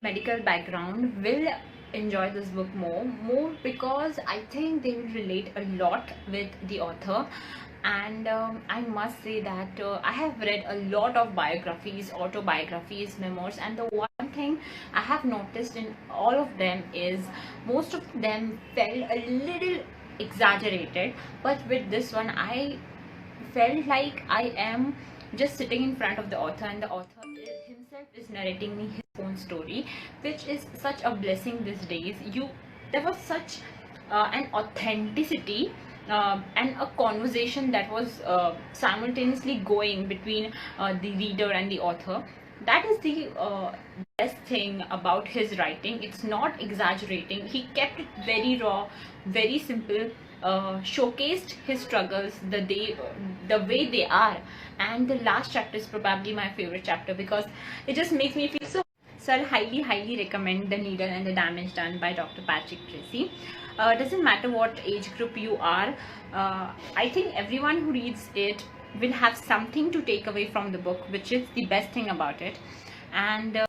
medical background will enjoy this book more because I think they will relate a lot with the author. And I must say that I have read a lot of biographies, autobiographies, memoirs, and the one thing I have noticed in all of them is most of them felt a little exaggerated, but with this one I felt like I am just sitting in front of the author, and the author himself is narrating me his own story, which is such a blessing these days. There was such an authenticity and a conversation that was simultaneously going between the reader and the author. That is the best thing about his writing. It's not exaggerating. He kept it very raw, very simple, showcased his struggles the way they are. And the last chapter is probably my favorite chapter because it just makes me feel so I'll highly recommend The Needle and the Damage Done by Dr. Patrick Tracy. Doesn't matter what age group you are, I think everyone who reads it will have something to take away from the book, which is the best thing about it. And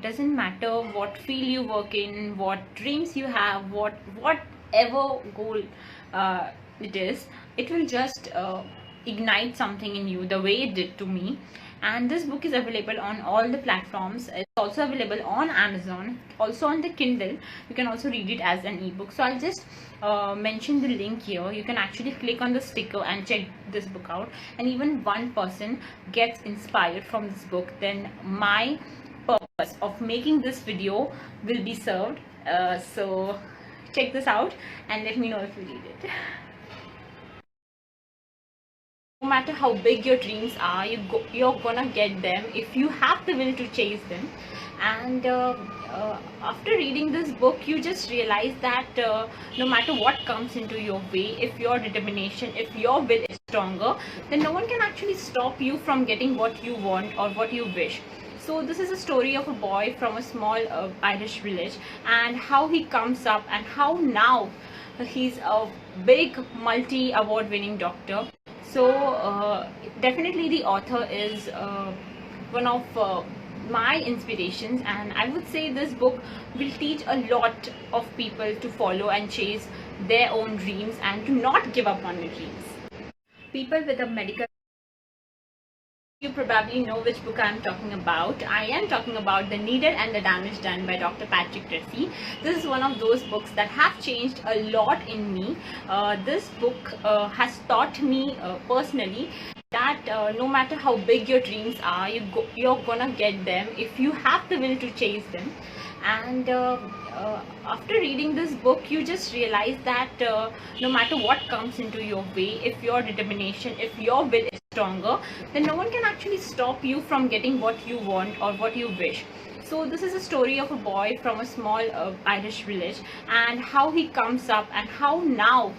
doesn't matter what field you work in, what dreams you have, whatever goal it is, it will just ignite something in you the way it did to me. And this book is available on all the platforms. It's also available on Amazon, also on the Kindle. You can also read it as an ebook. So I'll just mention the link here. You can actually click on the sticker and check this book out, and even one person gets inspired from this book, then my purpose of making this video will be served. So check this out and let me know if you read it. No matter how big your dreams are, you're gonna get them if you have the will to chase them. And after reading this book, you just realize that no matter what comes into your way, if your determination, if your will is stronger, then no one can actually stop you from getting what you want or what you wish. So this is a story of a boy from a small Irish village, and how he comes up, and how now he's a big multi-award winning doctor. So definitely the author is one of my inspirations, and I would say this book will teach a lot of people to follow and chase their own dreams and to not give up on their dreams. People with a medical, you probably know which book I am talking about. I am talking about The Needle and the Damage Done by Dr. Patrick Tracy. This is one of those books that have changed a lot in me. This book has taught me personally that no matter how big your dreams are, you're gonna get them if you have the will to chase them. And after reading this book, you just realize that no matter what comes into your way, if your determination, if your will is stronger, then no one can actually stop you from getting what you want or what you wish. So this is a story of a boy from a small Irish village, and how he comes up, and how now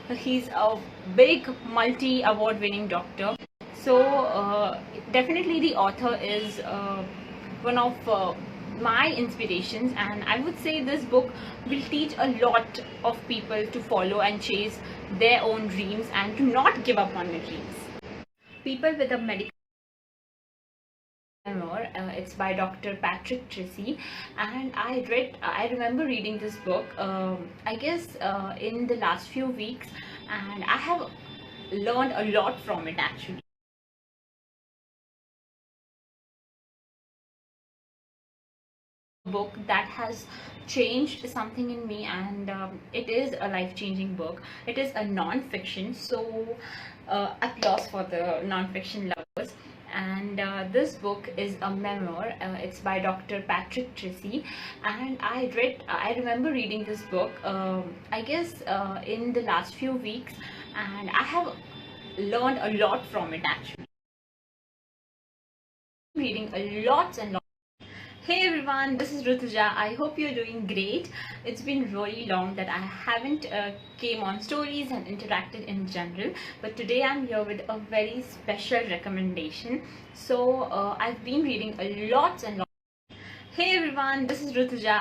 he's a big multi-award winning doctor. So definitely the author is one of my inspirations, and I would say this book will teach a lot of people to follow and chase their own dreams and to not give up on their dreams. People with a medical memoir, it's by Dr. Patrick Tracy, and I remember reading this book I guess in the last few weeks, and I have learned a lot from it actually. Book that has changed something in me, and it is a life-changing book. It is a non-fiction, so applause for the non-fiction lovers. And this book is a memoir. It's by Dr. Patrick Tracy, and I remember reading this book I guess in the last few weeks, and I have learned a lot from it actually. Reading a lots and lots. Hey everyone, this is Rutuja. I hope you're doing great. It's been really long that I haven't came on stories and interacted in general, but today I'm here with a very special recommendation. So I've been reading a lots and lots. Hey everyone, this is Rutuja.